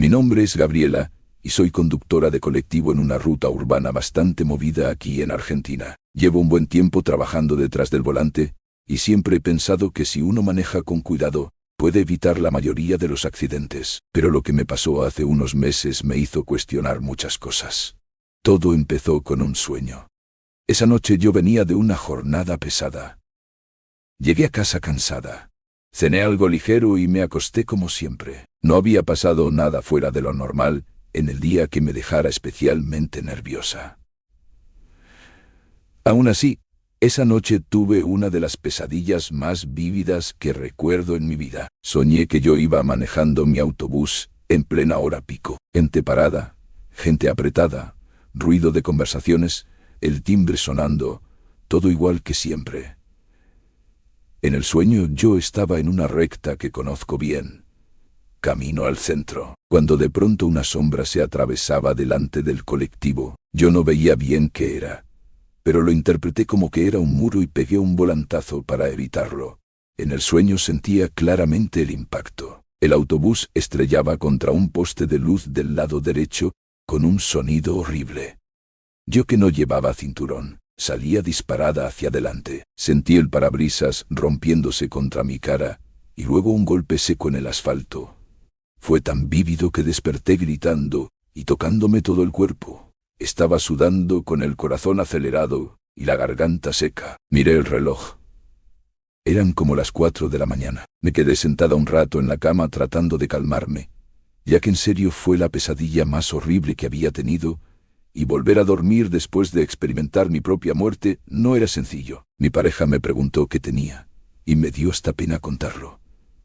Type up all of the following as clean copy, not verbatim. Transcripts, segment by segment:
Mi nombre es Gabriela y soy conductora de colectivo en una ruta urbana bastante movida aquí en Argentina. Llevo un buen tiempo trabajando detrás del volante y siempre he pensado que si uno maneja con cuidado, puede evitar la mayoría de los accidentes. Pero lo que me pasó hace unos meses me hizo cuestionar muchas cosas. Todo empezó con un sueño. Esa noche yo venía de una jornada pesada. Llegué a casa cansada. Cené algo ligero y me acosté como siempre. No había pasado nada fuera de lo normal en el día que me dejara especialmente nerviosa. Aún así, esa noche tuve una de las pesadillas más vívidas que recuerdo en mi vida. Soñé que yo iba manejando mi autobús en plena hora pico. Gente parada, gente apretada, ruido de conversaciones, el timbre sonando, todo igual que siempre. En el sueño yo estaba en una recta que conozco bien, camino al centro, cuando de pronto una sombra se atravesaba delante del colectivo. Yo no veía bien qué era, pero lo interpreté como que era un muro y pegué un volantazo para evitarlo. En el sueño sentía claramente el impacto. El autobús estrellaba contra un poste de luz del lado derecho con un sonido horrible. Yo, que no llevaba cinturón, salía disparada hacia adelante. Sentí el parabrisas rompiéndose contra mi cara y luego un golpe seco en el asfalto. Fue tan vívido que desperté gritando y tocándome todo el cuerpo. Estaba sudando con el corazón acelerado y la garganta seca. Miré el reloj. Eran como las 4 de la mañana. Me quedé sentada un rato en la cama tratando de calmarme, ya que en serio fue la pesadilla más horrible que había tenido, y volver a dormir después de experimentar mi propia muerte no era sencillo. Mi pareja me preguntó qué tenía, y me dio hasta pena contarlo.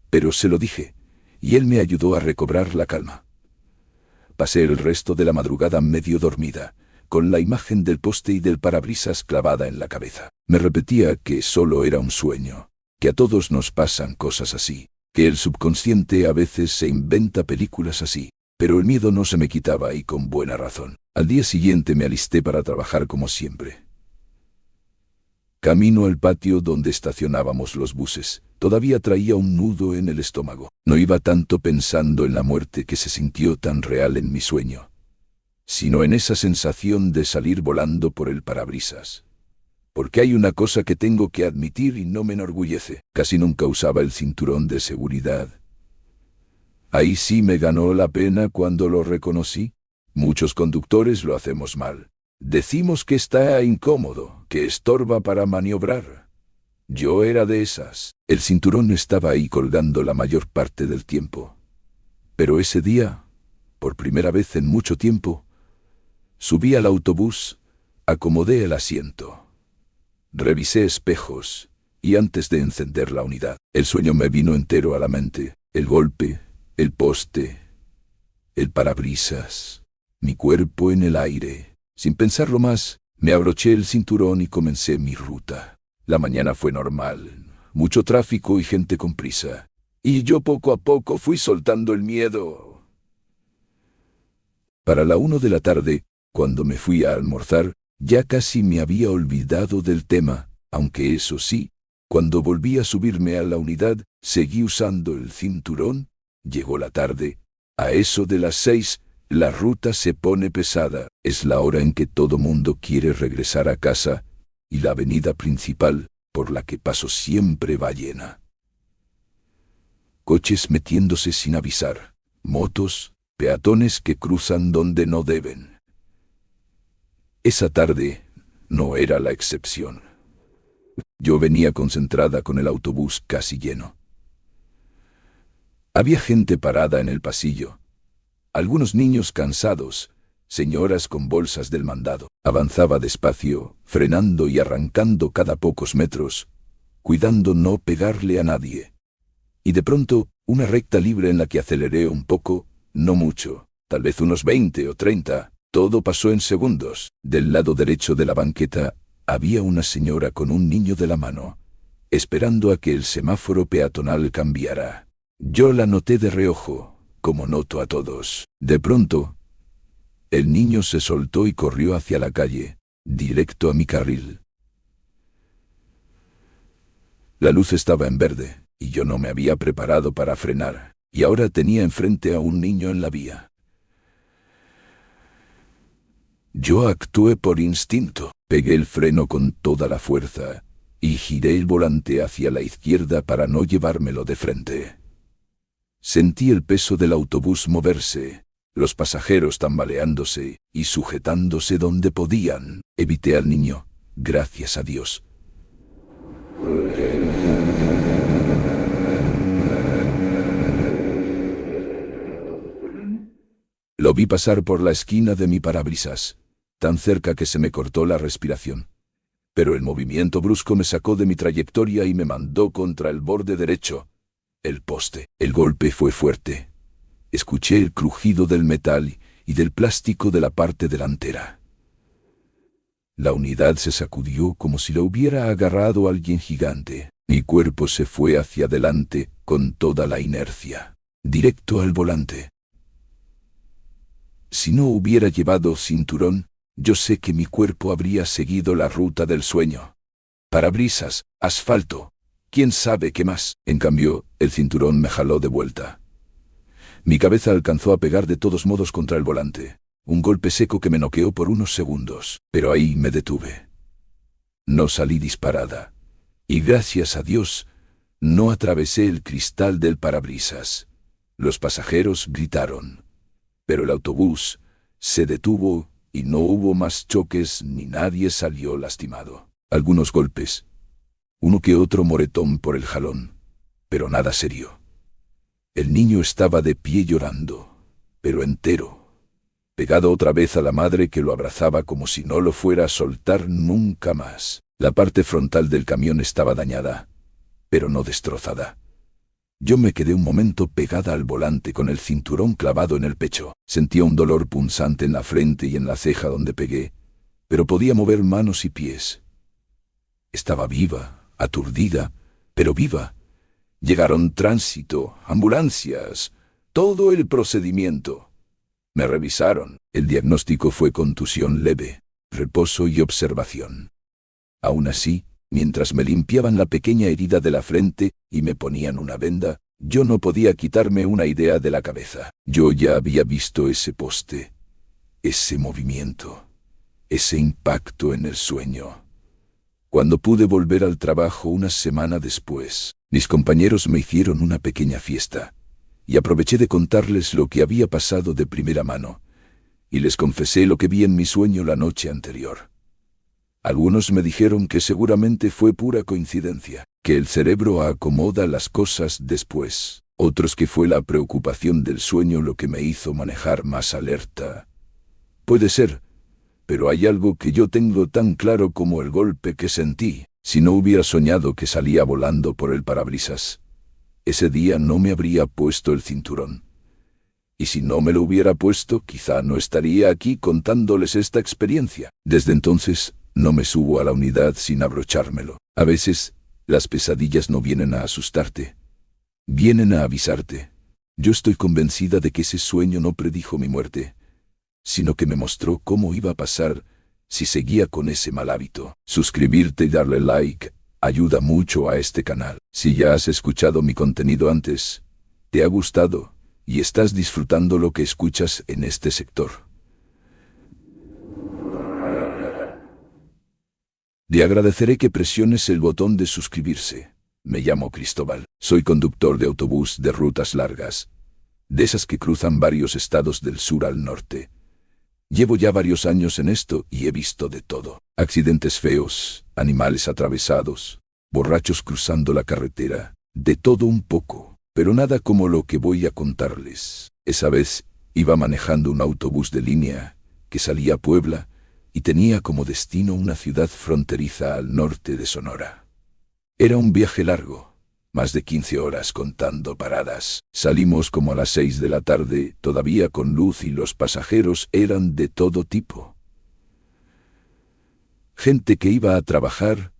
Pero se lo dije, y él me ayudó a recobrar la calma. Pasé el resto de la madrugada medio dormida, con la imagen del poste y del parabrisas clavada en la cabeza. Me repetía que solo era un sueño, que a todos nos pasan cosas así, que el subconsciente a veces se inventa películas así. Pero el miedo no se me quitaba y con buena razón. Al día siguiente me alisté para trabajar como siempre. Camino al patio donde estacionábamos los buses. Todavía traía un nudo en el estómago. No iba tanto pensando en la muerte que se sintió tan real en mi sueño, sino en esa sensación de salir volando por el parabrisas. Porque hay una cosa que tengo que admitir y no me enorgullece. Casi nunca usaba el cinturón de seguridad. Ahí sí me ganó la pena cuando lo reconocí. Muchos conductores lo hacemos mal. Decimos que está incómodo, que estorba para maniobrar. Yo era de esas. El cinturón estaba ahí colgando la mayor parte del tiempo. Pero ese día, por primera vez en mucho tiempo, subí al autobús, acomodé el asiento, revisé espejos y antes de encender la unidad, el sueño me vino entero a la mente. El golpe, el poste, el parabrisas, mi cuerpo en el aire. Sin pensarlo más, me abroché el cinturón y comencé mi ruta. La mañana fue normal, mucho tráfico y gente con prisa. Y yo poco a poco fui soltando el miedo. Para la 1 de la tarde, cuando me fui a almorzar, ya casi me había olvidado del tema, aunque eso sí, cuando volví a subirme a la unidad, seguí usando el cinturón. Llegó la tarde. A eso de las 6, la ruta se pone pesada. Es la hora en que todo mundo quiere regresar a casa, y la avenida principal, por la que paso siempre va llena. Coches metiéndose sin avisar, motos, peatones que cruzan donde no deben. Esa tarde no era la excepción. Yo venía concentrada con el autobús casi lleno. Había gente parada en el pasillo, algunos niños cansados, señoras con bolsas del mandado. Avanzaba despacio, frenando y arrancando cada pocos metros, cuidando no pegarle a nadie. Y de pronto, una recta libre en la que aceleré un poco, no mucho, tal vez unos 20 o 30, todo pasó en segundos. Del lado derecho de la banqueta, había una señora con un niño de la mano, esperando a que el semáforo peatonal cambiara. Yo la noté de reojo, como noto a todos. De pronto, el niño se soltó y corrió hacia la calle, directo a mi carril. La luz estaba en verde, y yo no me había preparado para frenar. y ahora tenía enfrente a un niño en la vía. Yo actué por instinto, pegué el freno con toda la fuerza y giré el volante hacia la izquierda para no llevármelo de frente. Sentí el peso del autobús moverse, los pasajeros tambaleándose y sujetándose donde podían. Evité al niño, gracias a Dios. Lo vi pasar por la esquina de mi parabrisas, tan cerca que se me cortó la respiración. Pero el movimiento brusco me sacó de mi trayectoria y me mandó contra el borde derecho, el poste. El golpe fue fuerte. Escuché el crujido del metal y del plástico de la parte delantera. La unidad se sacudió como si lo hubiera agarrado alguien gigante. Mi cuerpo se fue hacia adelante con toda la inercia, directo al volante. Si no hubiera llevado cinturón, yo sé que mi cuerpo habría seguido la ruta del sueño. Parabrisas, asfalto, quién sabe qué más. En cambio, el cinturón me jaló de vuelta. Mi cabeza alcanzó a pegar de todos modos contra el volante. Un golpe seco que me noqueó por unos segundos, pero ahí me detuve. No salí disparada. Y gracias a Dios, no atravesé el cristal del parabrisas. Los pasajeros gritaron. Pero el autobús se detuvo y no hubo más choques ni nadie salió lastimado. Algunos golpes, uno que otro moretón por el jalón, pero nada serio. El niño estaba de pie llorando, pero entero, pegado otra vez a la madre que lo abrazaba como si no lo fuera a soltar nunca más. La parte frontal del camión estaba dañada, pero no destrozada. Yo me quedé un momento pegada al volante con el cinturón clavado en el pecho. Sentía un dolor punzante en la frente y en la ceja donde pegué, pero podía mover manos y pies. Estaba viva, aturdida, pero viva. Llegaron tránsito, ambulancias, todo el procedimiento. Me revisaron. El diagnóstico fue contusión leve, reposo y observación. Aún así, mientras me limpiaban la pequeña herida de la frente y me ponían una venda, yo no podía quitarme una idea de la cabeza. Yo ya había visto ese poste, ese movimiento, ese impacto en el sueño. Cuando pude volver al trabajo una semana después, mis compañeros me hicieron una pequeña fiesta, y aproveché de contarles lo que había pasado de primera mano, y les confesé lo que vi en mi sueño la noche anterior. Algunos me dijeron que seguramente fue pura coincidencia, que el cerebro acomoda las cosas después. Otros que fue la preocupación del sueño lo que me hizo manejar más alerta. Puede ser, pero hay algo que yo tengo tan claro como el golpe que sentí. Si no hubiera soñado que salía volando por el parabrisas, ese día no me habría puesto el cinturón. Y si no me lo hubiera puesto, quizá no estaría aquí contándoles esta experiencia. Desde entonces, no me subo a la unidad sin abrochármelo. A veces, las pesadillas no vienen a asustarte. Vienen a avisarte. Yo estoy convencida de que ese sueño no predijo mi muerte, sino que me mostró cómo iba a pasar si seguía con ese mal hábito. Suscribirte y darle like ayuda mucho a este canal. Si ya has escuchado mi contenido antes, te ha gustado y estás disfrutando lo que escuchas en este sector, te agradeceré que presiones el botón de suscribirse. Me llamo Cristóbal. Soy conductor de autobús de rutas largas, de esas que cruzan varios estados del sur al norte. Llevo ya varios años en esto y he visto de todo. Accidentes feos, animales atravesados, borrachos cruzando la carretera, de todo un poco, pero nada como lo que voy a contarles. Esa vez iba manejando un autobús de línea que salía a Puebla y tenía como destino una ciudad fronteriza al norte de Sonora. Era un viaje largo, más de 15 horas contando paradas. Salimos como a las 6 de la tarde, todavía con luz, y los pasajeros eran de todo tipo. Gente que iba a trabajar,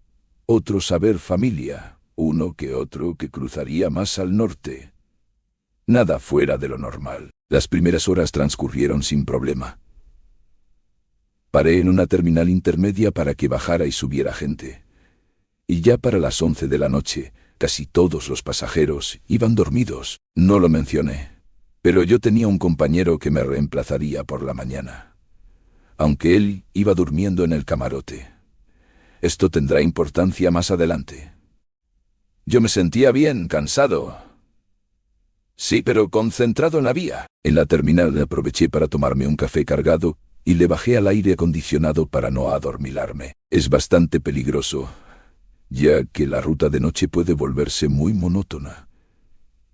otros a ver familia, uno que otro que cruzaría más al norte. Nada fuera de lo normal. Las primeras horas transcurrieron sin problema. Paré en una terminal intermedia para que bajara y subiera gente. Y ya para las 11 de la noche, Casi todos los pasajeros iban dormidos. No lo mencioné, pero yo tenía un compañero que me reemplazaría por la mañana, aunque él iba durmiendo en el camarote. Esto tendrá importancia más adelante. Yo me sentía bien, cansado. Sí, pero concentrado en la vía. En la terminal aproveché para tomarme un café cargado y le bajé al aire acondicionado para no adormilarme. Es bastante peligroso, ya que la ruta de noche puede volverse muy monótona.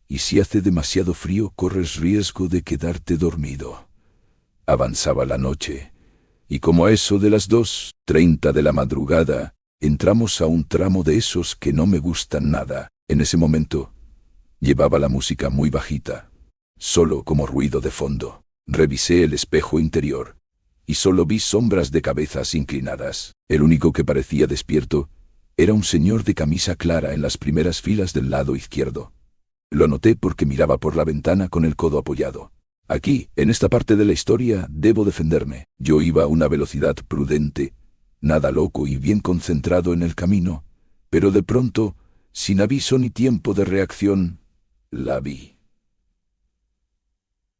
Y si hace demasiado frío, corres riesgo de quedarte dormido. Avanzaba la noche, y como a eso de las 2:30 de la madrugada, entramos a un tramo de esos que no me gustan nada. En ese momento, llevaba la música muy bajita, solo como ruido de fondo. Revisé el espejo interior, y solo vi sombras de cabezas inclinadas. El único que parecía despierto era un señor de camisa clara en las primeras filas del lado izquierdo. Lo noté porque miraba por la ventana con el codo apoyado. Aquí, en esta parte de la historia, debo defenderme. Yo iba a una velocidad prudente, nada loco y bien concentrado en el camino, pero de pronto, sin aviso ni tiempo de reacción, la vi.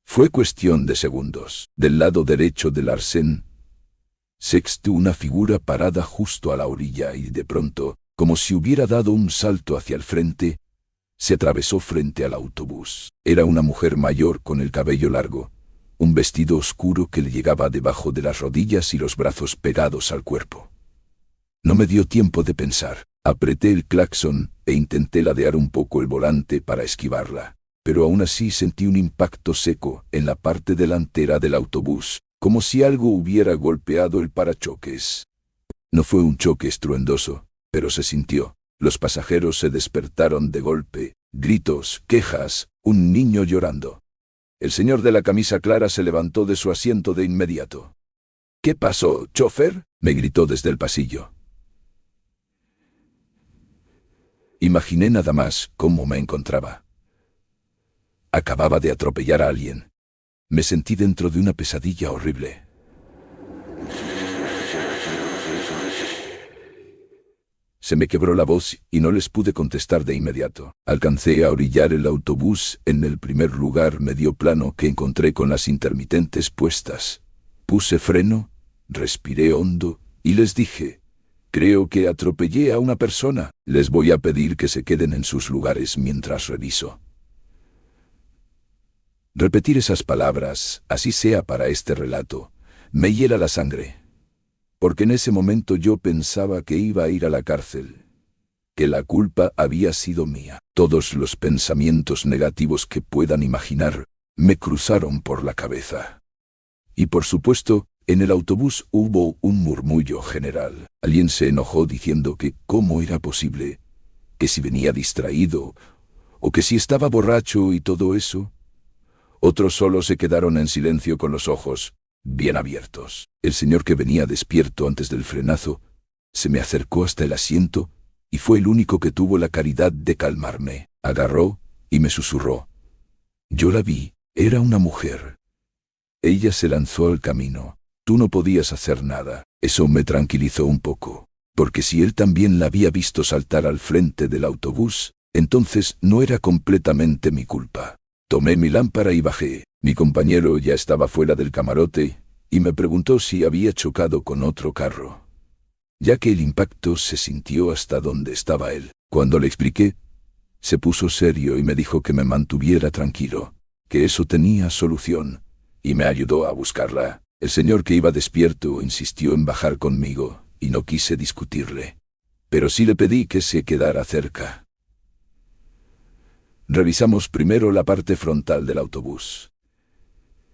Fue cuestión de segundos. Del lado derecho del arcén sexto una figura parada justo a la orilla y de pronto, como si hubiera dado un salto hacia el frente, se atravesó frente al autobús. Era una mujer mayor con el cabello largo, un vestido oscuro que le llegaba debajo de las rodillas y los brazos pegados al cuerpo. No me dio tiempo de pensar. Apreté el claxon e intenté ladear un poco el volante para esquivarla, pero aún así sentí un impacto seco en la parte delantera del autobús, como si algo hubiera golpeado el parachoques. No fue un choque estruendoso, pero se sintió. Los pasajeros se despertaron de golpe, gritos, quejas, un niño llorando. El señor de la camisa clara se levantó de su asiento de inmediato. «¿Qué pasó, chofer?», me gritó desde el pasillo. Imaginé nada más cómo me encontraba. Acababa de atropellar a alguien. Me sentí dentro de una pesadilla horrible. Se me quebró la voz y no les pude contestar de inmediato. Alcancé a orillar el autobús en el primer lugar medio plano que encontré con las intermitentes puestas. Puse freno, respiré hondo y les dije: «Creo que atropellé a una persona. Les voy a pedir que se queden en sus lugares mientras reviso». Repetir esas palabras, así sea para este relato, me hiela la sangre, porque en ese momento yo pensaba que iba a ir a la cárcel, que la culpa había sido mía. Todos los pensamientos negativos que puedan imaginar me cruzaron por la cabeza. Y por supuesto, en el autobús hubo un murmullo general. Alguien se enojó diciendo que cómo era posible, que si venía distraído, o que si estaba borracho y todo eso. Otros solo se quedaron en silencio con los ojos bien abiertos. El señor que venía despierto antes del frenazo se me acercó hasta el asiento y fue el único que tuvo la caridad de calmarme. Agarró y me susurró. Yo la vi, era una mujer. Ella se lanzó al camino. Tú no podías hacer nada. Eso me tranquilizó un poco, porque si él también la había visto saltar al frente del autobús, entonces no era completamente mi culpa. Tomé mi lámpara y bajé. Mi compañero ya estaba fuera del camarote y me preguntó si había chocado con otro carro, ya que el impacto se sintió hasta donde estaba él. Cuando le expliqué, se puso serio y me dijo que me mantuviera tranquilo, que eso tenía solución, y me ayudó a buscarla. El señor que iba despierto insistió en bajar conmigo y no quise discutirle, pero sí le pedí que se quedara cerca. Revisamos primero la parte frontal del autobús.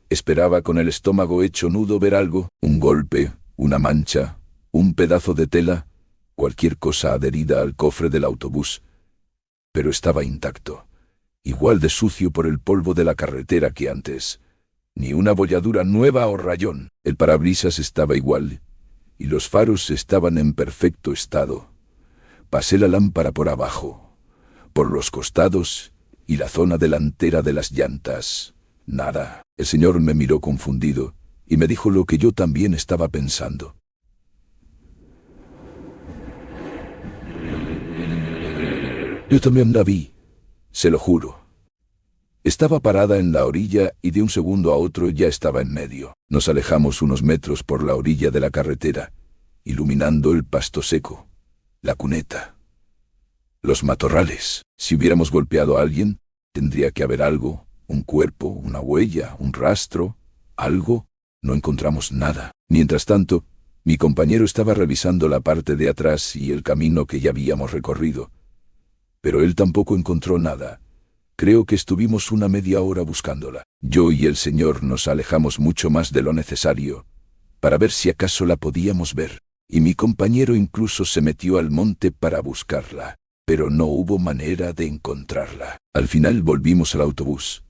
Esperaba con el estómago hecho nudo ver algo, un golpe, una mancha, un pedazo de tela, cualquier cosa adherida al cofre del autobús, pero estaba intacto, igual de sucio por el polvo de la carretera que antes. Ni una bolladura nueva o rayón. El parabrisas estaba igual, y los faros estaban en perfecto estado. Pasé la lámpara por abajo, por los costados y la zona delantera de las llantas. Nada. El señor me miró confundido y me dijo lo que yo también estaba pensando. Yo también la vi, se lo juro. Estaba parada en la orilla y de un segundo a otro ya estaba en medio. Nos alejamos unos metros por la orilla de la carretera, iluminando el pasto seco, la cuneta, los matorrales. Si hubiéramos golpeado a alguien, tendría que haber algo, un cuerpo, una huella, un rastro, algo. No encontramos nada. Mientras tanto, mi compañero estaba revisando la parte de atrás y el camino que ya habíamos recorrido. Pero él tampoco encontró nada. Creo que estuvimos una media hora buscándola. Yo y el señor nos alejamos mucho más de lo necesario, para ver si acaso la podíamos ver, y mi compañero incluso se metió al monte para buscarla, pero no hubo manera de encontrarla. Al final volvimos al autobús.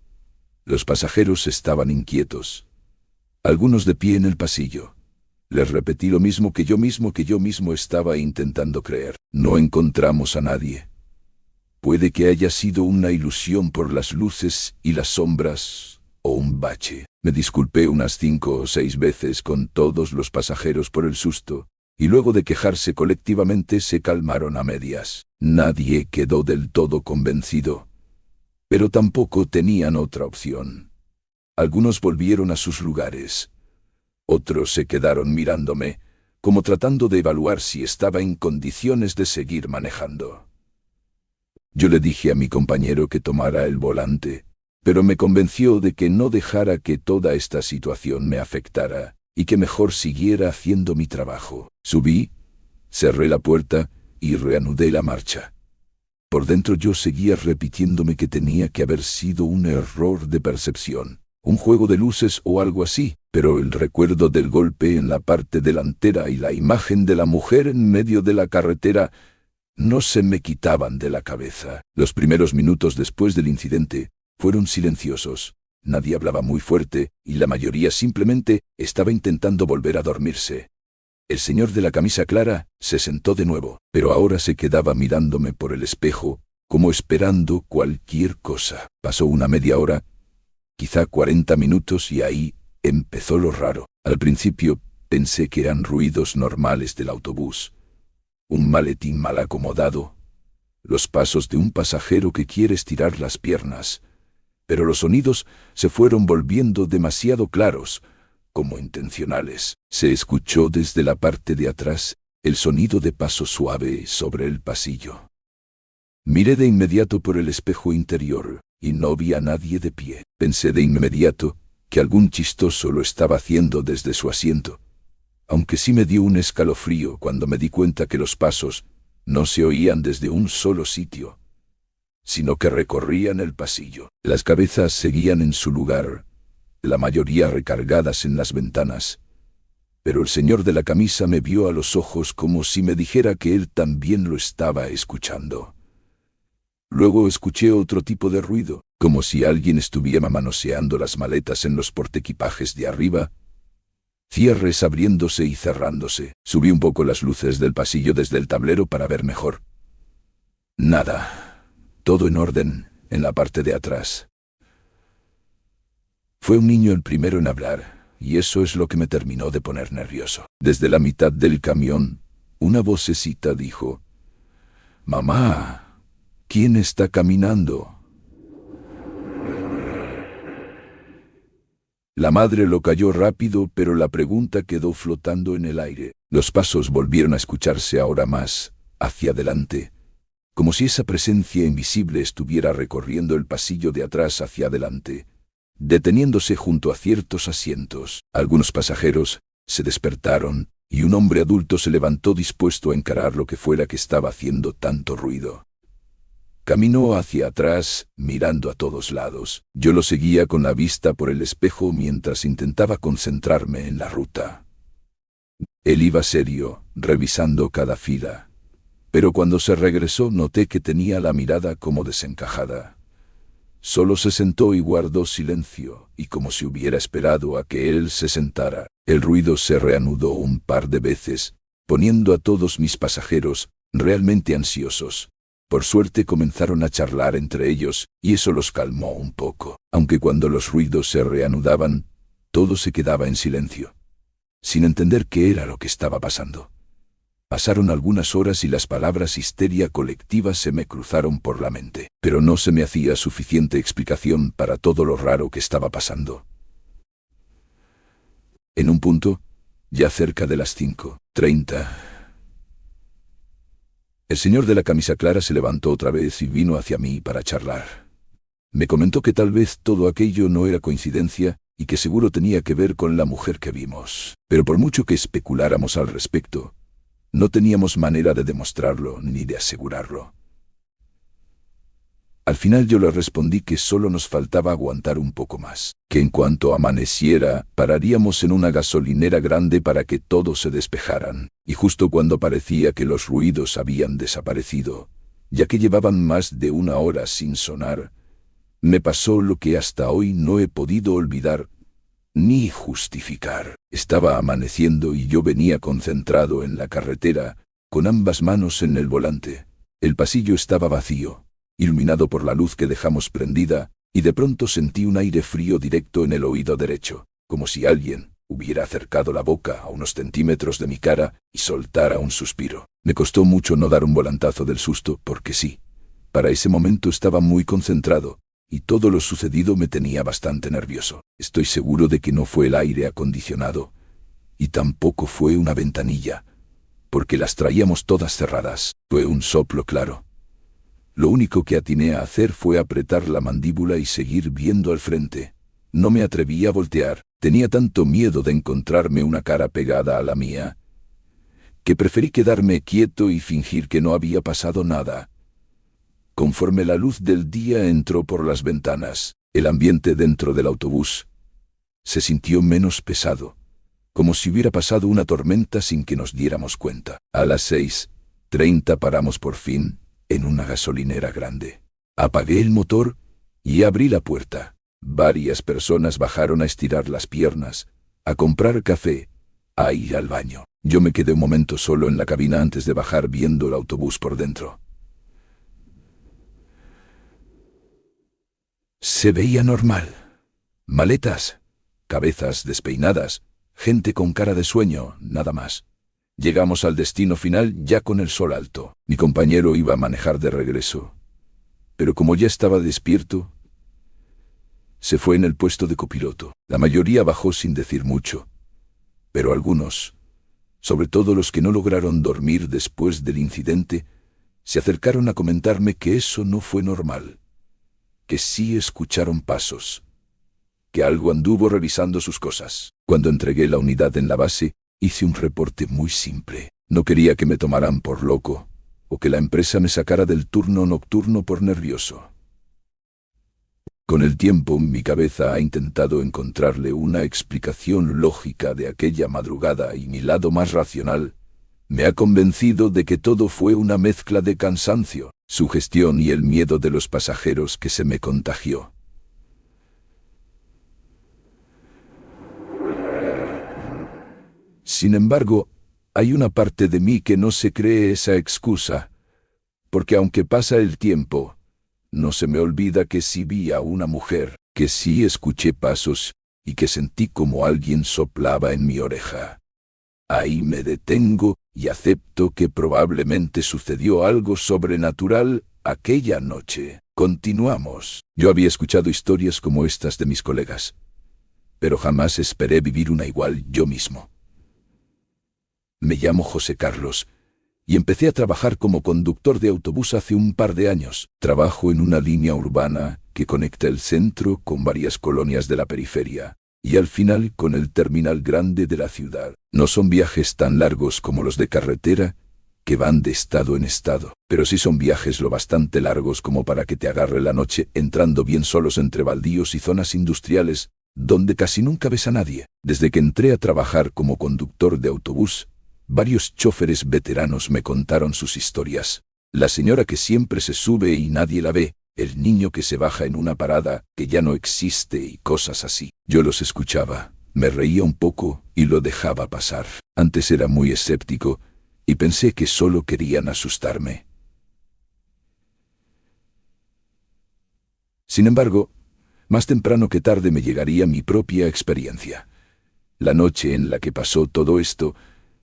Los pasajeros estaban inquietos, algunos de pie en el pasillo. Les repetí lo mismo que yo mismo estaba intentando creer. No encontramos a nadie. Puede que haya sido una ilusión por las luces y las sombras, o un bache. Me disculpé unas 5 o 6 veces con todos los pasajeros por el susto, y luego de quejarse colectivamente se calmaron a medias. Nadie quedó del todo convencido, pero tampoco tenían otra opción. Algunos volvieron a sus lugares. Otros se quedaron mirándome, como tratando de evaluar si estaba en condiciones de seguir manejando. Yo le dije a mi compañero que tomara el volante, pero me convenció de que no dejara que toda esta situación me afectara y que mejor siguiera haciendo mi trabajo. Subí, cerré la puerta y reanudé la marcha. Por dentro yo seguía repitiéndome que tenía que haber sido un error de percepción, un juego de luces o algo así, pero el recuerdo del golpe en la parte delantera y la imagen de la mujer en medio de la carretera no se me quitaban de la cabeza. Los primeros minutos después del incidente fueron silenciosos. Nadie hablaba muy fuerte y la mayoría simplemente estaba intentando volver a dormirse. El señor de la camisa clara se sentó de nuevo, pero ahora se quedaba mirándome por el espejo, como esperando cualquier cosa. Pasó una media hora, quizá 40 minutos, y ahí empezó lo raro. Al principio pensé que eran ruidos normales del autobús. Un maletín mal acomodado, los pasos de un pasajero que quiere estirar las piernas, pero los sonidos se fueron volviendo demasiado claros, como intencionales. Se escuchó desde la parte de atrás el sonido de paso suave sobre el pasillo. Miré de inmediato por el espejo interior y no vi a nadie de pie. Pensé de inmediato que algún chistoso lo estaba haciendo desde su asiento, aunque sí me dio un escalofrío cuando me di cuenta que los pasos no se oían desde un solo sitio, sino que recorrían el pasillo. Las cabezas seguían en su lugar, la mayoría recargadas en las ventanas, pero el señor de la camisa me vio a los ojos como si me dijera que él también lo estaba escuchando. Luego escuché otro tipo de ruido, como si alguien estuviera manoseando las maletas en los portaequipajes de arriba, cierres abriéndose y cerrándose. Subí un poco las luces del pasillo desde el tablero para ver mejor. Nada. Todo en orden, en la parte de atrás. Fue un niño el primero en hablar, y eso es lo que me terminó de poner nervioso. Desde la mitad del camión, una vocecita dijo: «Mamá, ¿quién está caminando?». La madre lo calló rápido, pero la pregunta quedó flotando en el aire. Los pasos volvieron a escucharse ahora más, hacia adelante, como si esa presencia invisible estuviera recorriendo el pasillo de atrás hacia adelante, deteniéndose junto a ciertos asientos. Algunos pasajeros se despertaron, y un hombre adulto se levantó dispuesto a encarar lo que fuera que estaba haciendo tanto ruido. Caminó hacia atrás, mirando a todos lados. Yo lo seguía con la vista por el espejo mientras intentaba concentrarme en la ruta. Él iba serio, revisando cada fila, pero cuando se regresó noté que tenía la mirada como desencajada. Solo se sentó y guardó silencio, y como si hubiera esperado a que él se sentara. El ruido se reanudó un par de veces, poniendo a todos mis pasajeros realmente ansiosos. Por suerte comenzaron a charlar entre ellos, y eso los calmó un poco. Aunque cuando los ruidos se reanudaban, todo se quedaba en silencio, sin entender qué era lo que estaba pasando. Pasaron algunas horas y las palabras histeria colectiva se me cruzaron por la mente, pero no se me hacía suficiente explicación para todo lo raro que estaba pasando. En un punto, ya cerca de las 5:30, el señor de la camisa clara se levantó otra vez y vino hacia mí para charlar. Me comentó que tal vez todo aquello no era coincidencia y que seguro tenía que ver con la mujer que vimos. Pero por mucho que especuláramos al respecto, no teníamos manera de demostrarlo ni de asegurarlo. Al final yo le respondí que solo nos faltaba aguantar un poco más, que en cuanto amaneciera, pararíamos en una gasolinera grande para que todos se despejaran, y justo cuando parecía que los ruidos habían desaparecido, ya que llevaban más de una hora sin sonar, me pasó lo que hasta hoy no he podido olvidar ni justificar. Estaba amaneciendo y yo venía concentrado en la carretera, con ambas manos en el volante. El pasillo estaba vacío, iluminado por la luz que dejamos prendida, y de pronto sentí un aire frío directo en el oído derecho, como si alguien hubiera acercado la boca a unos centímetros de mi cara y soltara un suspiro. Me costó mucho no dar un volantazo del susto, porque sí, para ese momento estaba muy concentrado, y todo lo sucedido me tenía bastante nervioso. Estoy seguro de que no fue el aire acondicionado, y tampoco fue una ventanilla, porque las traíamos todas cerradas. Fue un soplo claro. Lo único que atiné a hacer fue apretar la mandíbula y seguir viendo al frente. No me atreví a voltear. Tenía tanto miedo de encontrarme una cara pegada a la mía, que preferí quedarme quieto y fingir que no había pasado nada. Conforme la luz del día entró por las ventanas, el ambiente dentro del autobús se sintió menos pesado, como si hubiera pasado una tormenta sin que nos diéramos cuenta. A las 6:30 paramos por fin en una gasolinera grande. Apagué el motor y abrí la puerta. Varias personas bajaron a estirar las piernas, a comprar café, a ir al baño. Yo me quedé un momento solo en la cabina antes de bajar viendo el autobús por dentro. Se veía normal. Maletas, cabezas despeinadas, gente con cara de sueño, nada más. Llegamos al destino final ya con el sol alto. Mi compañero iba a manejar de regreso, pero como ya estaba despierto, se fue en el puesto de copiloto. La mayoría bajó sin decir mucho, pero algunos, sobre todo los que no lograron dormir después del incidente, se acercaron a comentarme que eso no fue normal, que sí escucharon pasos, que algo anduvo revisando sus cosas. Cuando entregué la unidad en la base, hice un reporte muy simple. No quería que me tomaran por loco, o que la empresa me sacara del turno nocturno por nervioso. Con el tiempo, mi cabeza ha intentado encontrarle una explicación lógica de aquella madrugada y mi lado más racional me ha convencido de que todo fue una mezcla de cansancio, sugestión y el miedo de los pasajeros que se me contagió. Sin embargo, hay una parte de mí que no se cree esa excusa, porque aunque pasa el tiempo, no se me olvida que sí vi a una mujer, que sí escuché pasos y que sentí como alguien soplaba en mi oreja. Ahí me detengo y acepto que probablemente sucedió algo sobrenatural aquella noche. Continuamos. Yo había escuchado historias como estas de mis colegas, pero jamás esperé vivir una igual yo mismo. Me llamo José Carlos y empecé a trabajar como conductor de autobús hace un par de años. Trabajo en una línea urbana que conecta el centro con varias colonias de la periferia y al final con el terminal grande de la ciudad. No son viajes tan largos como los de carretera, que van de estado en estado, pero sí son viajes lo bastante largos como para que te agarre la noche entrando bien solos entre baldíos y zonas industriales, donde casi nunca ves a nadie. Desde que entré a trabajar como conductor de autobús, varios choferes veteranos me contaron sus historias. La señora que siempre se sube y nadie la ve, el niño que se baja en una parada que ya no existe y cosas así. Yo los escuchaba, me reía un poco y lo dejaba pasar. Antes era muy escéptico y pensé que solo querían asustarme. Sin embargo, más temprano que tarde me llegaría mi propia experiencia. La noche en la que pasó todo esto,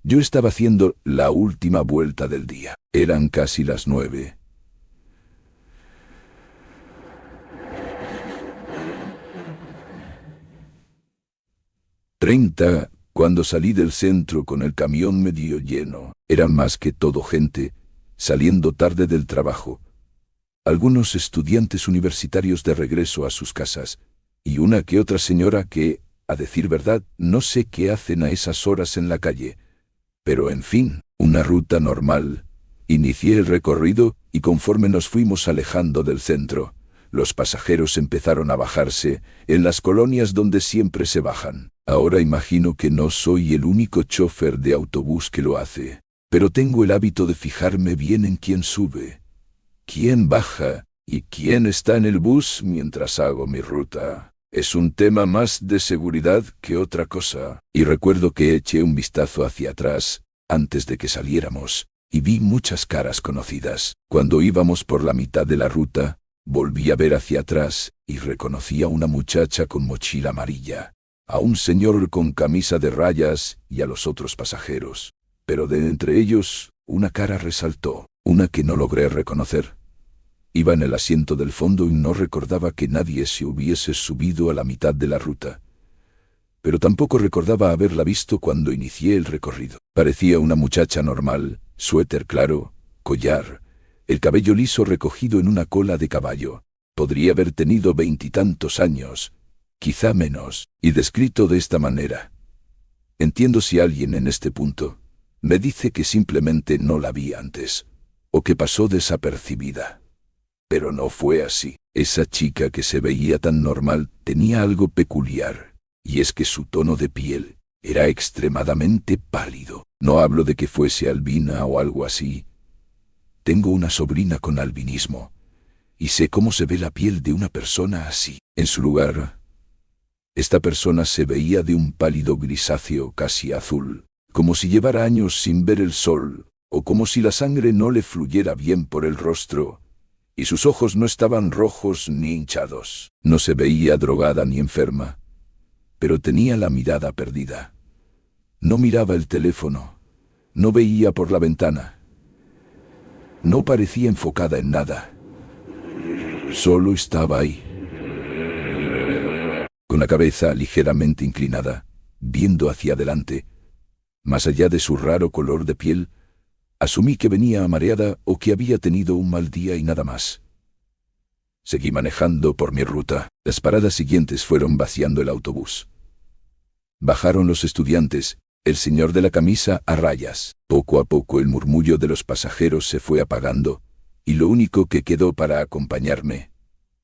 Yo estaba haciendo la última vuelta del día. Eran casi las 9:30, cuando salí del centro con el camión medio lleno. Era más que todo gente, saliendo tarde del trabajo. Algunos estudiantes universitarios de regreso a sus casas, y una que otra señora que, a decir verdad, no sé qué hacen a esas horas en la calle. Pero en fin, una ruta normal. Inicié el recorrido, y conforme nos fuimos alejando del centro, los pasajeros empezaron a bajarse en las colonias donde siempre se bajan. Ahora imagino que no soy el único chofer de autobús que lo hace, pero tengo el hábito de fijarme bien en quién sube, quién baja y quién está en el bus mientras hago mi ruta. Es un tema más de seguridad que otra cosa. Y recuerdo que eché un vistazo hacia atrás antes de que saliéramos y vi muchas caras conocidas. Cuando íbamos por la mitad de la ruta, volví a ver hacia atrás y reconocí a una muchacha con mochila amarilla, a un señor con camisa de rayas y a los otros pasajeros. Pero de entre ellos, una cara resaltó, una que no logré reconocer. Iba en el asiento del fondo y no recordaba que nadie se hubiese subido a la mitad de la ruta. Pero tampoco recordaba haberla visto cuando inicié el recorrido. Parecía una muchacha normal, suéter claro, collar, el cabello liso recogido en una cola de caballo. Podría haber tenido 20 y tantos años, quizá menos, y descrito de esta manera. Entiendo si alguien en este punto me dice que simplemente no la vi antes, o que pasó desapercibida. Pero no fue así. Esa chica que se veía tan normal tenía algo peculiar, y es que su tono de piel era extremadamente pálido. No hablo de que fuese albina o algo así. Tengo una sobrina con albinismo, y sé cómo se ve la piel de una persona así. En su lugar, esta persona se veía de un pálido grisáceo casi azul, como si llevara años sin ver el sol, o como si la sangre no le fluyera bien por el rostro, y sus ojos no estaban rojos ni hinchados. No se veía drogada ni enferma, pero tenía la mirada perdida. No miraba el teléfono, no veía por la ventana. No parecía enfocada en nada. Solo estaba ahí, con la cabeza ligeramente inclinada, viendo hacia adelante. Más allá de su raro color de piel, asumí que venía mareada o que había tenido un mal día y nada más. Seguí manejando por mi ruta. Las paradas siguientes fueron vaciando el autobús. Bajaron los estudiantes, el señor de la camisa a rayas. Poco a poco el murmullo de los pasajeros se fue apagando, y lo único que quedó para acompañarme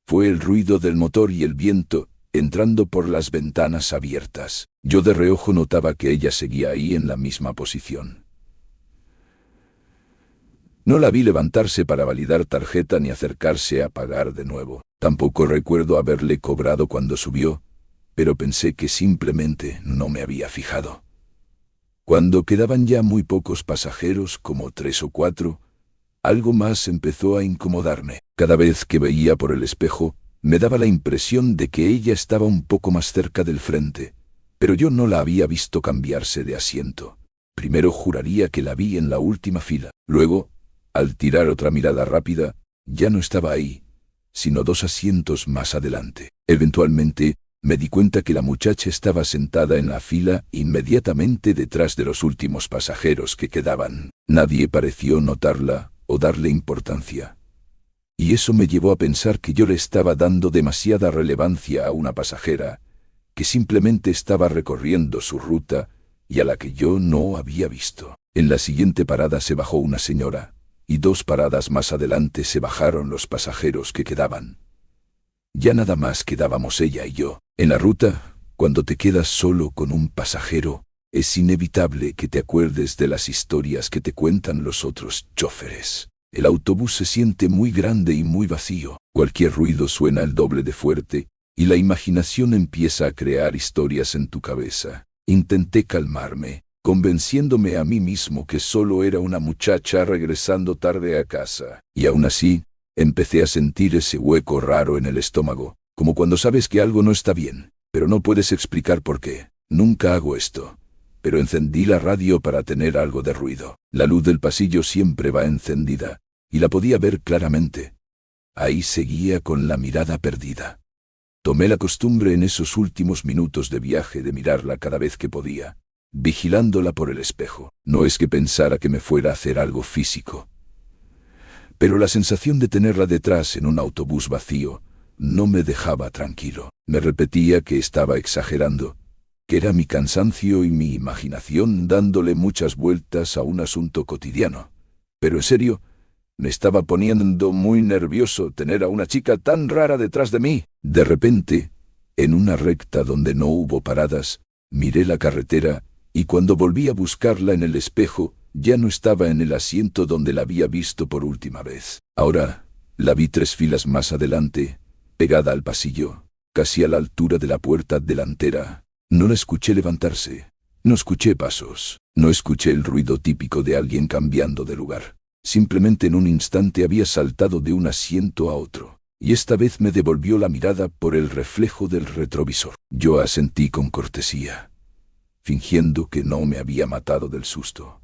fue el ruido del motor y el viento entrando por las ventanas abiertas. Yo de reojo notaba que ella seguía ahí en la misma posición. No la vi levantarse para validar tarjeta ni acercarse a pagar de nuevo. Tampoco recuerdo haberle cobrado cuando subió, pero pensé que simplemente no me había fijado. Cuando quedaban ya muy pocos pasajeros, como 3 o 4, algo más empezó a incomodarme. Cada vez que veía por el espejo, me daba la impresión de que ella estaba un poco más cerca del frente, pero yo no la había visto cambiarse de asiento. Primero juraría que la vi en la última fila. Luego, al tirar otra mirada rápida, ya no estaba ahí, sino 2 asientos más adelante. Eventualmente, me di cuenta que la muchacha estaba sentada en la fila inmediatamente detrás de los últimos pasajeros que quedaban. Nadie pareció notarla o darle importancia. Y eso me llevó a pensar que yo le estaba dando demasiada relevancia a una pasajera que simplemente estaba recorriendo su ruta y a la que yo no había visto. En la siguiente parada se bajó una señora, y 2 paradas más adelante se bajaron los pasajeros que quedaban. Ya nada más quedábamos ella y yo. En la ruta, cuando te quedas solo con un pasajero, es inevitable que te acuerdes de las historias que te cuentan los otros choferes. El autobús se siente muy grande y muy vacío. Cualquier ruido suena el doble de fuerte, y la imaginación empieza a crear historias en tu cabeza. Intenté calmarme, convenciéndome a mí mismo que solo era una muchacha regresando tarde a casa. Y aún así, empecé a sentir ese hueco raro en el estómago, como cuando sabes que algo no está bien, pero no puedes explicar por qué. Nunca hago esto, pero encendí la radio para tener algo de ruido. La luz del pasillo siempre va encendida, y la podía ver claramente. Ahí seguía con la mirada perdida. Tomé la costumbre en esos últimos minutos de viaje de mirarla cada vez que podía, vigilándola por el espejo. No es que pensara que me fuera a hacer algo físico, pero la sensación de tenerla detrás en un autobús vacío no me dejaba tranquilo. Me repetía que estaba exagerando, que era mi cansancio y mi imaginación dándole muchas vueltas a un asunto cotidiano. Pero en serio, me estaba poniendo muy nervioso tener a una chica tan rara detrás de mí. De repente, en una recta donde no hubo paradas, miré la carretera y cuando volví a buscarla en el espejo, ya no estaba en el asiento donde la había visto por última vez. Ahora, la vi 3 filas más adelante, pegada al pasillo, casi a la altura de la puerta delantera. No la escuché levantarse, no escuché pasos, no escuché el ruido típico de alguien cambiando de lugar. Simplemente en un instante había saltado de un asiento a otro, y esta vez me devolvió la mirada por el reflejo del retrovisor. Yo asentí con cortesía, fingiendo que no me había matado del susto,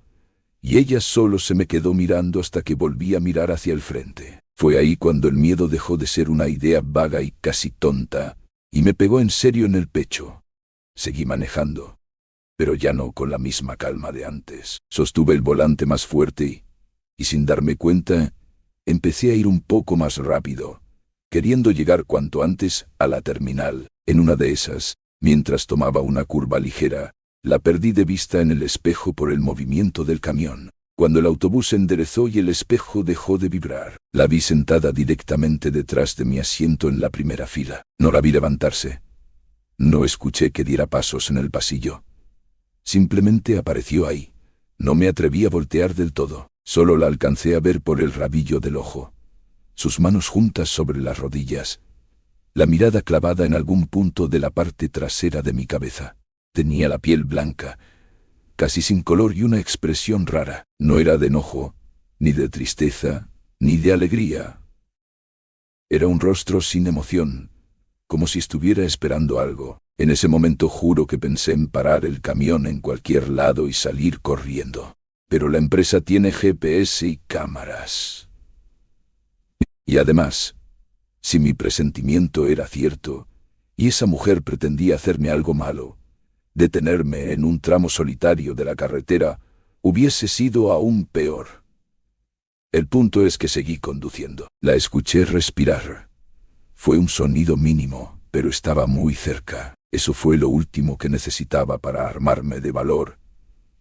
y ella solo se me quedó mirando hasta que volví a mirar hacia el frente. Fue ahí cuando el miedo dejó de ser una idea vaga y casi tonta, y me pegó en serio en el pecho. Seguí manejando, pero ya no con la misma calma de antes. Sostuve el volante más fuerte y sin darme cuenta, empecé a ir un poco más rápido, queriendo llegar cuanto antes a la terminal. En una de esas, mientras tomaba una curva ligera, la perdí de vista en el espejo por el movimiento del camión. Cuando el autobús se enderezó y el espejo dejó de vibrar, la vi sentada directamente detrás de mi asiento en la primera fila. No la vi levantarse. No escuché que diera pasos en el pasillo. Simplemente apareció ahí. No me atreví a voltear del todo. Solo la alcancé a ver por el rabillo del ojo. Sus manos juntas sobre las rodillas. La mirada clavada en algún punto de la parte trasera de mi cabeza. Tenía la piel blanca, casi sin color y una expresión rara. No era de enojo, ni de tristeza, ni de alegría. Era un rostro sin emoción, como si estuviera esperando algo. En ese momento juro que pensé en parar el camión en cualquier lado y salir corriendo. Pero la empresa tiene GPS y cámaras. Y además, si mi presentimiento era cierto, y esa mujer pretendía hacerme algo malo, detenerme en un tramo solitario de la carretera hubiese sido aún peor. El punto es que seguí conduciendo. La escuché respirar. Fue un sonido mínimo, pero estaba muy cerca. Eso fue lo último que necesitaba para armarme de valor,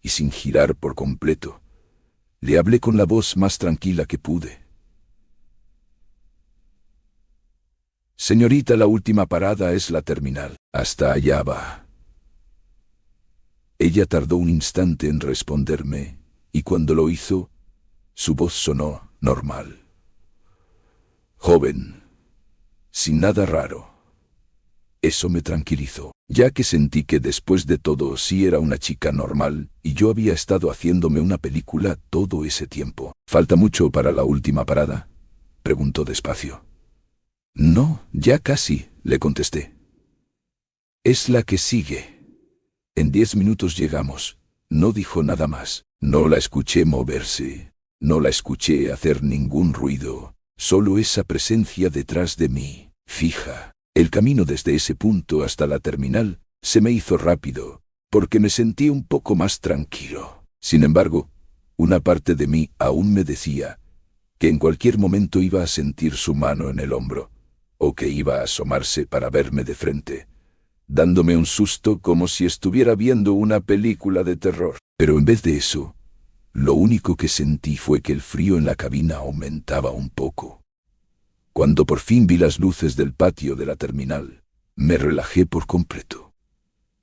y sin girar por completo, le hablé con la voz más tranquila que pude. Señorita, la última parada es la terminal. Hasta allá va. Ella tardó un instante en responderme, y cuando lo hizo, su voz sonó normal. Joven, sin nada raro. Eso me tranquilizó, ya que sentí que después de todo sí era una chica normal, y yo había estado haciéndome una película todo ese tiempo. ¿Falta mucho para la última parada?, preguntó despacio. No, ya casi, le contesté. Es la que sigue. En 10 minutos llegamos. No dijo nada más. No la escuché moverse. No la escuché hacer ningún ruido. Solo esa presencia detrás de mí, fija. El camino desde ese punto hasta la terminal se me hizo rápido, porque me sentí un poco más tranquilo. Sin embargo, una parte de mí aún me decía que en cualquier momento iba a sentir su mano en el hombro, o que iba a asomarse para verme de frente, dándome un susto como si estuviera viendo una película de terror. Pero en vez de eso, lo único que sentí fue que el frío en la cabina aumentaba un poco. Cuando por fin vi las luces del patio de la terminal, me relajé por completo.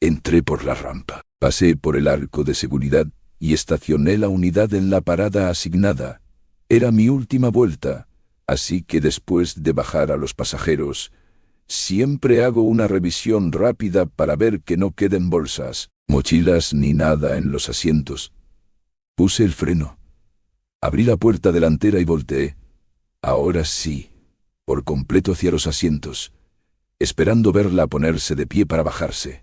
Entré por la rampa, pasé por el arco de seguridad y estacioné la unidad en la parada asignada. Era mi última vuelta, así que después de bajar a los pasajeros, siempre hago una revisión rápida para ver que no queden bolsas, mochilas ni nada en los asientos. Puse el freno. Abrí la puerta delantera y volteé. Ahora sí, por completo hacia los asientos, esperando verla ponerse de pie para bajarse.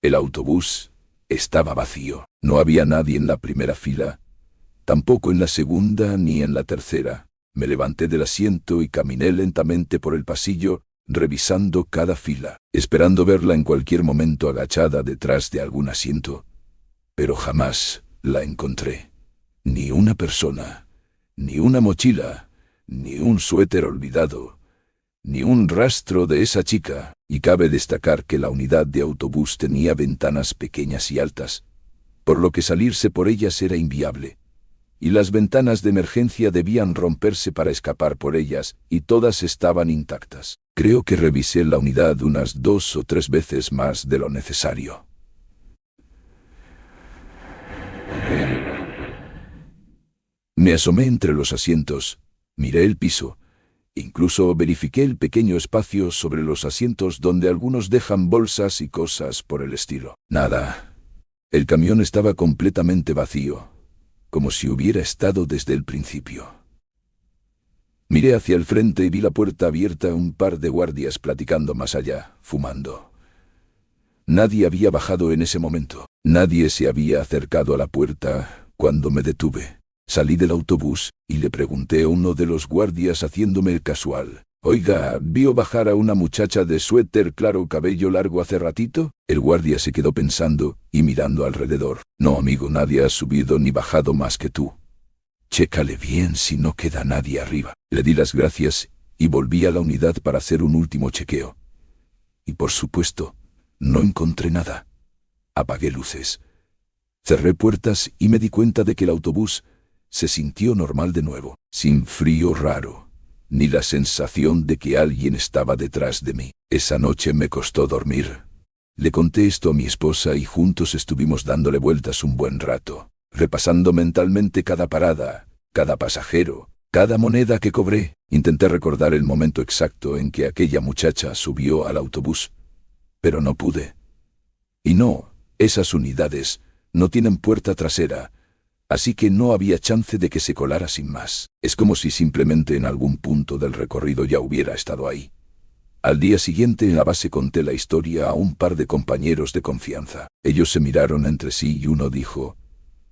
El autobús Estaba vacío. No había nadie en la primera fila, tampoco en la segunda ni en la tercera. Me levanté del asiento y caminé lentamente por el pasillo, revisando cada fila, esperando verla en cualquier momento agachada detrás de algún asiento. Pero jamás la encontré. Ni una persona, ni una mochila, ni un suéter olvidado, ni un rastro de esa chica. Y cabe destacar que la unidad de autobús tenía ventanas pequeñas y altas, por lo que salirse por ellas era inviable. Y las ventanas de emergencia debían romperse para escapar por ellas, y todas estaban intactas. Creo que revisé la unidad unas 2 o 3 veces más de lo necesario. Me asomé entre los asientos, miré el piso, incluso verifiqué el pequeño espacio sobre los asientos donde algunos dejan bolsas y cosas por el estilo. Nada. El camión estaba completamente vacío, como si hubiera estado desde el principio. Miré hacia el frente y vi la puerta abierta, un par de guardias platicando más allá, fumando. Nadie había bajado en ese momento. Nadie se había acercado a la puerta cuando me detuve. Salí del autobús y le pregunté a uno de los guardias haciéndome el casual. «Oiga, ¿vio bajar a una muchacha de suéter claro, cabello largo hace ratito?» El guardia se quedó pensando y mirando alrededor. «No, amigo, nadie ha subido ni bajado más que tú. Chécale bien si no queda nadie arriba». Le di las gracias y volví a la unidad para hacer un último chequeo. Y por supuesto, no encontré nada. Apagué luces. Cerré puertas y me di cuenta de que el autobús se sintió normal de nuevo, sin frío raro, ni la sensación de que alguien estaba detrás de mí. Esa noche me costó dormir. Le conté esto a mi esposa y juntos estuvimos dándole vueltas un buen rato, repasando mentalmente cada parada, cada pasajero, cada moneda que cobré. Intenté recordar el momento exacto en que aquella muchacha subió al autobús, pero no pude. Y no, esas unidades no tienen puerta trasera, así que no había chance de que se colara sin más. Es como si simplemente en algún punto del recorrido ya hubiera estado ahí. Al día siguiente en la base conté la historia a un par de compañeros de confianza. Ellos se miraron entre sí y uno dijo: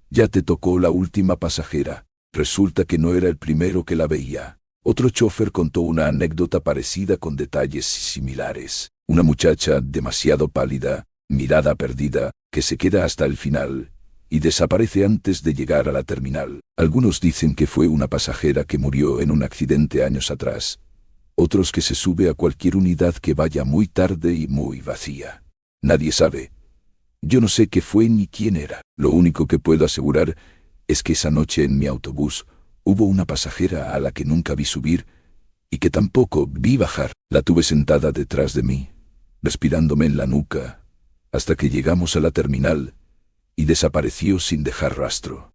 «Ya te tocó la última pasajera. Resulta que no era el primero que la veía». Otro chofer contó una anécdota parecida con detalles similares. Una muchacha demasiado pálida, mirada perdida, que se queda hasta el final y desaparece antes de llegar a la terminal. Algunos dicen que fue una pasajera que murió en un accidente años atrás. Otros que se sube a cualquier unidad que vaya muy tarde y muy vacía. Nadie sabe. Yo no sé qué fue ni quién era. Lo único que puedo asegurar es que esa noche en mi autobús hubo una pasajera a la que nunca vi subir y que tampoco vi bajar. La tuve sentada detrás de mí, respirándome en la nuca, hasta que llegamos a la terminal y desapareció sin dejar rastro.